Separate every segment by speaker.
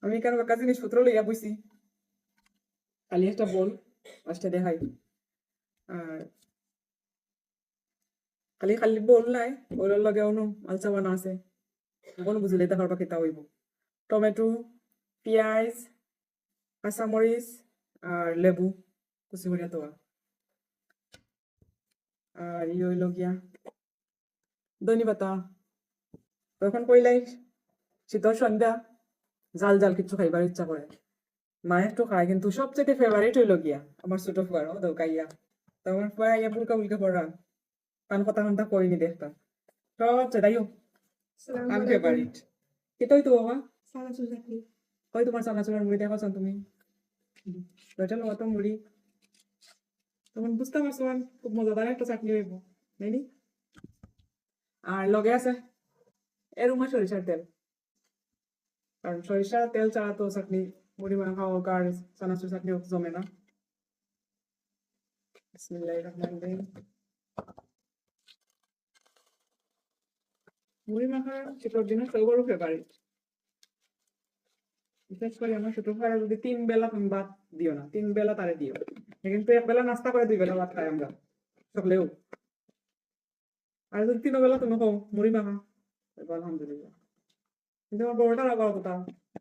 Speaker 1: আমি কেন একটা জিনিসপত্র লইয়া বইছি, খালি একটা বল আজটা দেখাই। আর খালি খালি বল নাই, বলের লগে অন্য মালচা বানা আছে, কোনো বুঝলে দেখার পাখি তা হইব। টমেটো, পেঁয়াজ, কাঁচামরিচ আর লেবু কুচি করিয়া দেওয়া। আর ই হইল গিয়া ধনি পাতা। তখন কইলাই শীতল সন্ধ্যা, জাল জাল কিছু খাইবার ইচ্ছা করে। মায়ের একটু খায়, কিন্তু সবচেয়ে ফেভারিট হইল গিয়া আমার ছোট ফুয়ার ও দৌকাইয়া। তখন ফুয়া ইয়া বুলকা বুলকা পড়া, পান কথা ঘন্টা করিনি দেখতা সবচেয়ে তাইও আমি ফেভারিট। এটাই তো বাবা
Speaker 2: চানাচুর চাটনি।
Speaker 1: কই তোমার চানাচুরের মুড়ি দেখাচ্ছ তুমি, ওইটা লো তো মুড়ি। তখন বুঝতে পারছো খুব মজাদার একটা চাটনি হইব, নাইনি? আর লগে আছে এরুমা সরিষার তেল, কারণ সরিষার তেল ছাড়া তো চাটনি মুড়ি মাখা হোক আর চানাচুর চাটনি হোক জমে না। বিসমিল্লাহির রহমানির রহিম। মুড়ি মাখা শীতের দিনে সবারও ফেভারিট। বিশেষ করে আমার ছোট ভাইরা যদি 3 বেলা তুমি ভাত দিও না, 3 বেলা তারে দিও, কিন্তু 1 বেলা নাস্তা করে 2 বেলা ভাত খাই আমরা সকলেও। আর যদি 3 বেলা তুমি খাও মুড়ি মাখা, আলহামদুলিল্লাহ। কিন্তু আমার বড়টার আবার অতটা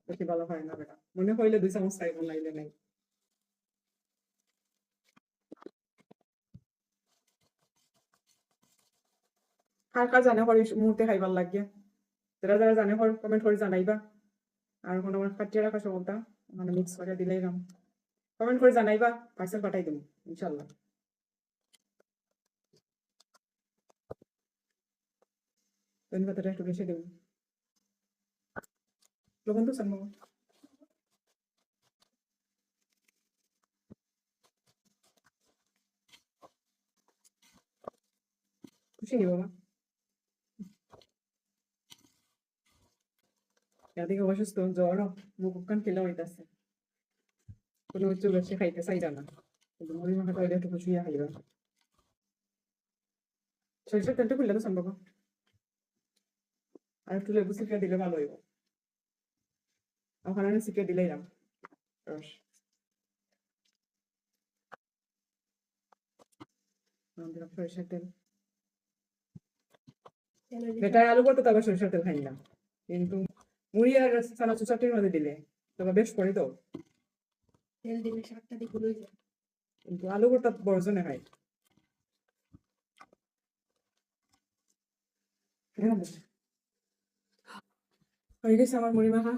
Speaker 1: বেশি ভালো হয় না, বেটা মনে হইলে 2 চামচ খাইব, নাইলে নাই। কার কার জানে হরি মুহূর্তে খাইবার লাগিয়া, যারা যারা জানে হর কমেন্ট করে জানাইবা। আর এখন আমার কাটিয়ে রাখা সবটা মানে মিক্স করে দিলেই রাম, কমেন্ট করে জানাইবা, পার্সেল পাঠাই দেবো ইনশাল্লাহ। ধনী পাতাটা একটু বেশি দেবো, লবণ তো সামনে খুশি নি বাবা। এদিকে অসুস্থ, জ্বর, মুখ কান ফেলা হইতাছে, কোনো কিছু বেশি খাইতে চাইরা না, কিন্তু মুড়ি মাখাটা হইলে একটু খুশিয়া খাইবা। সরিষার তেলটা খুললে তো সম্ভব, আর একটু লেবু চিপিয়ে দিলে ভালো হইব। ওখানে আমি চিপিয়ে দিলেই রাম রস দিলাম সরিষার তেল। বেটা আলু করতে তবে সরিষার তেল খাই না, কিন্তু মুড়ি আর চানাচুর চাটনির মধ্যে দিলে তবে বেশ করে তো,
Speaker 2: তেল দিলে স্বাদটা দ্বিগুণ হয়ে যায়।
Speaker 1: কিন্তু আলু ভর্তা বর্জনে খাই। হয়ে গেছে আমার মুড়ি মাখা।